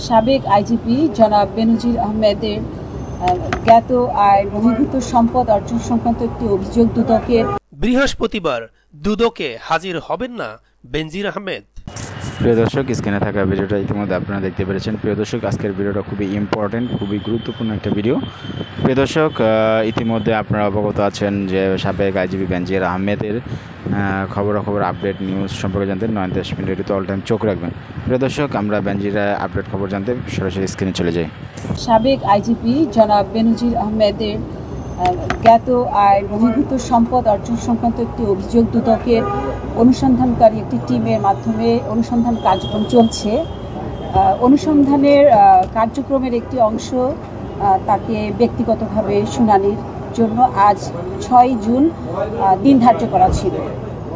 সাবেক আইজিপি জনাব বেনজির আহমেদের জ্ঞাত আয় বহির্ভূত সম্পদ অর্জন সংক্রান্ত একটি অভিযোগ দুদকের বৃহস্পতিবার দুদকে হাজির হবেন না বেনজির আহমেদ। প্রিয় দর্শক, স্ক্রিনে থাকা ভিডিওটা ইতিমধ্যে আপনারা দেখতে পেরেছেন। প্রিয় দর্শক, আজকের ভিডিওটা খুবই ইম্পর্টেন্ট, খুবই গুরুত্বপূর্ণ একটা ভিডিও। প্রিয় দর্শক, ইতিমধ্যে আপনারা অবগত আছেন যে সাবেক আইজিপি বেনজির আহমেদের খবরাখবর আপডেট নিউজ সম্পর্কে জানতে 9-10 মিনিট অল টাইম চোখ রাখবেন। প্রিয় দর্শক, আমরা বেনজির আপডেট খবর জানতে সরাসরি স্ক্রিনে চলে যাই। সাবেক আইজিপি জনাব বেনজির আহমেদের জ্ঞাত আয় বহির্ভূত সম্পদ অর্জন সংক্রান্ত একটি অভিযোগ দুদকের অনুসন্ধানকারী একটি টিমের মাধ্যমে অনুসন্ধান কার্যক্রম চলছে। অনুসন্ধানের কার্যক্রমের একটি অংশ তাকে ব্যক্তিগতভাবে শুনানির জন্য আজ 6 জুন দিন ধার্য করা ছিল।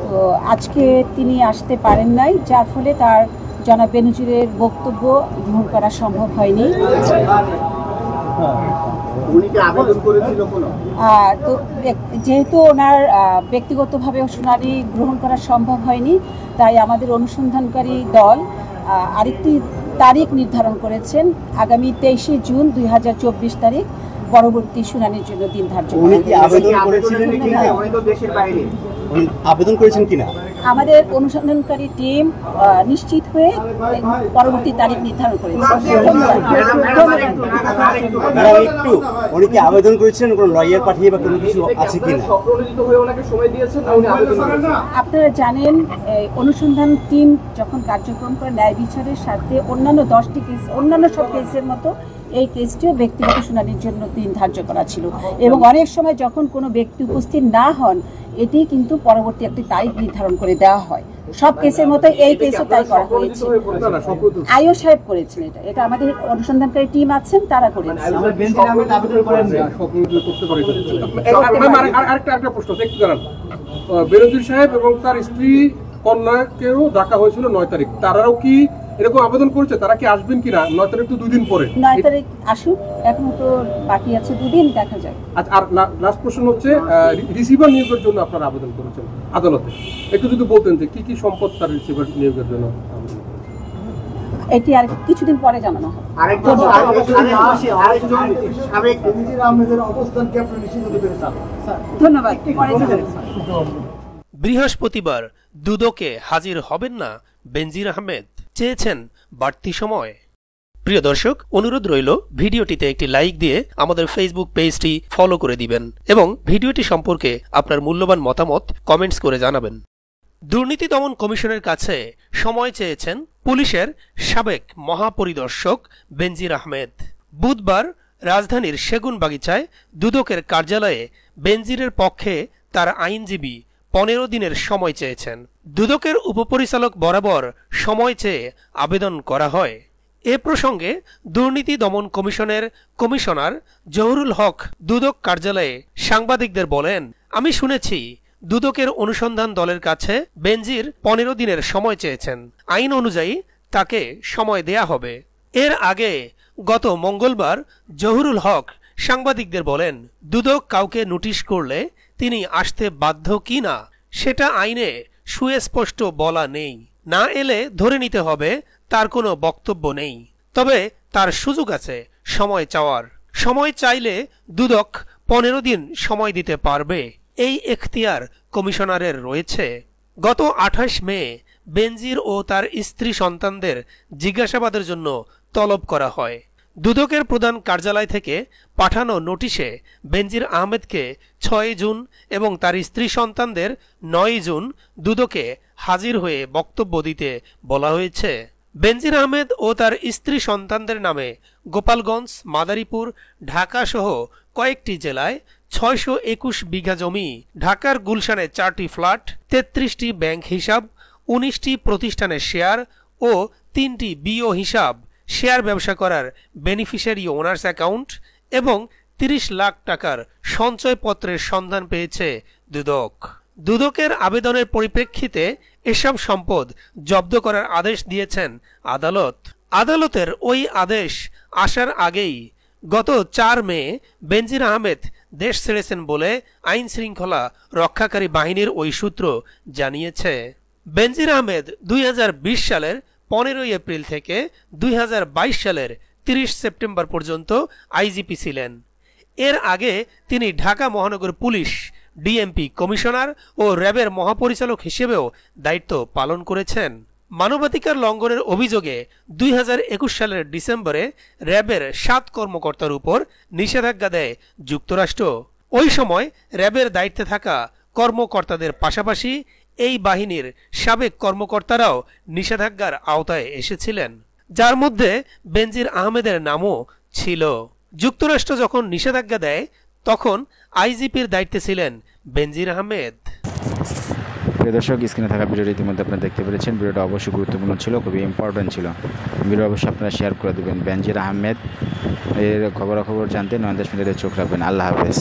তো আজকে তিনি আসতে পারেন নাই, যার ফলে তার জনাব বেনজিরের বক্তব্য গ্রহণ করা সম্ভব হয়নি। তো যেহেতু ওনার ব্যক্তিগতভাবে শুনানি গ্রহণ করা সম্ভব হয়নি, তাই আমাদের অনুসন্ধানকারী দল আরেকটি তারিখ নির্ধারণ করেছেন, আগামী 23 জুন 2024 তারিখ পরবর্তী শুনানির জন্য দিন ধার্য আবেদন করেছেন কিনা আমাদের অনুসন্ধানকারী টিম নিশ্চিত হয়ে পরবর্তী তারিখ নির্ধারণ করেছে। একটু উনি কি আবেদন করেছিলেন কোনো লয়ার পাঠিয়ে বা কোনো কিছু আছে কিনা? আপনারা জানেন, অনুসন্ধান টিম যখন কার্যক্রম করে ন্যায় বিচারের সাথে অন্যান্য 10টি কেস, অন্যান্য সব কেসের মতো এই কেসটিও ব্যক্তিগত শুনানির জন্য দিন ধার্য করা ছিল, এবং অনেক সময় যখন কোনো ব্যক্তি উপস্থিত না হন, এটি কিন্তু পরবর্তী একটি তারিখ নির্ধারণ করে দেওয়া হয়। সব কেসের মতো এই কেসও তাই করা হয়েছে। আইও সাহেব করেছেন, এটা আমাদের অনুসন্ধানকারী টিম আছেন, তারা করেছেন। আরেকটা প্রশ্ন একটু জানান, বেনজির সাহেব এবং তার স্ত্রী কন্যাকেও ডাকা হয়েছিল 9 তারিখ, তারাও কি এরকম আবেদন করেছে? তারা কি আসবেন কিনা? 9 তারিখ তো 2 দিন পরে। 9 তারিখ আসুক, এখনো তো বাকি আছে 2 দিন, দেখা যায়। আর লাস্ট প্রশ্ন হচ্ছে, রিসিভার নিয়োগের জন্য আপনারা আবেদন করেছেন আদালতে, একটু যদি বলতেন যে কি কি সম্পদ তার রিসিভার নিয়োগের জন্য এটি আর কিছুদিন পরে জানানো হবে। ধন্যবাদ। বৃহস্পতিবার দুদকে হাজির হবেন না বেনজির আহমেদ, চেয়েছেন বাড়তি সময়। প্রিয় দর্শক, অনুরোধ রইল ভিডিওটিতে একটি লাইক দিয়ে আমাদের ফেসবুক পেজটি ফলো করে দিবেন এবং ভিডিওটি সম্পর্কে আপনার মূল্যবান মতামত কমেন্টস করে জানাবেন। দুর্নীতি দমন কমিশনের কাছে সময় চেয়েছেন পুলিশের সাবেক মহাপরিদর্শক বেনজির আহমেদ। বুধবার রাজধানীর সেগুনবাগিচায় দুদকের কার্যালয়ে বেনজিরের পক্ষে তার আইনজীবী 15 দিনের সময় চেয়েছেন। দুদকের উপপরিচালক বরাবর সময় চেয়ে আবেদন করা হয়। এ প্রসঙ্গে দুর্নীতি দমন কমিশনের কমিশনার জহুরুল হক দুদক কার্যালয়ে সাংবাদিকদের বলেন, আমি শুনেছি দুদকের অনুসন্ধান দলের কাছে বেনজির 15 দিনের সময় চেয়েছেন। আইন অনুযায়ী তাকে সময় দেয়া হবে। এর আগে গত মঙ্গলবার জহুরুল হক সাংবাদিকদের বলেন, দুদক কাউকে নোটিশ করলে তিনি আসতে বাধ্য কিনা সেটা আইনে সুস্পষ্ট বলা নেই। না এলে ধরে নিতে হবে তার কোনো বক্তব্য নেই, তবে তার সুযোগ আছে সময় চাওয়ার। সময় চাইলে দুদক 15 দিন সময় দিতে পারবে, এই এখতিয়ার কমিশনারের রয়েছে। গত 28 মে বেনজির ও তার স্ত্রী সন্তানদের জিজ্ঞাসাবাদের জন্য তলব করা হয়। দুদকের প্রধান কার্যালয় থেকে পাঠানো নোটিশে বেনজির আহমেদকে 6 জুন এবং তার স্ত্রী সন্তানদের 9 জুন দুদকে হাজির হয়ে বক্তব্য দিতে বলা হয়েছে। বেনজির আহমেদ ও তার স্ত্রী সন্তানদের নামে গোপালগঞ্জ, মাদারীপুর, ঢাকা সহ কয়েকটি জেলায় 621 বিঘা জমি, ঢাকার গুলশানে 4টি ফ্ল্যাট, 33টি ব্যাংক হিসাব, 19টি প্রতিষ্ঠানের শেয়ার ও 3টি বিও হিসাব, শেয়ার ব্যবসা করার বেনিফিশিয়ারি ওনার্স অ্যাকাউন্ট এবং 30 লাখ টাকার সঞ্চয়পত্রের সন্ধান পেয়েছে দুদক। দুদকের আবেদনের পরিপ্রেক্ষিতে এসব সম্পদ জব্দ করার আদেশ দিয়েছেন আদালত। আদালতের ওই আদেশ আসার আগেই গত 4 মে বেনজির আহমেদ দেশ ছেড়েছেন বলে আইন শৃঙ্খলা রক্ষাকারী বাহিনীর ওই সূত্র জানিয়েছে। বেনজির আহমেদ 2020 সালের 15 এপ্রিল থেকে 2022 সালের 30 সেপ্টেম্বর পর্যন্ত আইজিপি ছিলেন। এর আগে তিনি ঢাকা মহানগর পুলিশ ডিএমপি কমিশনার ও র্যাবের মহাপরিচালক হিসেবেও দায়িত্ব পালন করেছেন। মানবাধিকার লঙ্ঘনের অভিযোগে 2021 সালের ডিসেম্বরে র্যাবের 7 কর্মকর্তার উপর নিষেধাজ্ঞা দেয় যুক্তরাষ্ট্র। ওই সময় র্যাবের দায়িত্বে থাকা কর্মকর্তাদের পাশাপাশি এই বাহিনীর সাবেক কর্মকর্তারাও নিষেধাজ্ঞার আওতায় এসেছিলেন, যার মধ্যে বেনজির আহমেদের নামও ছিল। যুক্তরাষ্ট্র যখন নিষেধাজ্ঞা দেয় তখন আইজিপির দায়িত্বে ছিলেন বেনজির আহমেদ। প্রিয় দর্শক, স্ক্রিনে থাকা ভিডিওটি ইতিমধ্যে আপনারা দেখতে পেরেছেন। ভিডিওটা অবশ্যই গুরুত্বপূর্ণ ছিল, খুবই ইম্পর্টেন্ট ছিল। ভিডিও অবশ্যই আপনারা শেয়ার করে দেবেন। বেনজির আহমেদ এর খবরাখবর জানতে নয়ন দেশ মিডিয়াতে চোখ রাখবেন। আল্লাহ হাফেজ।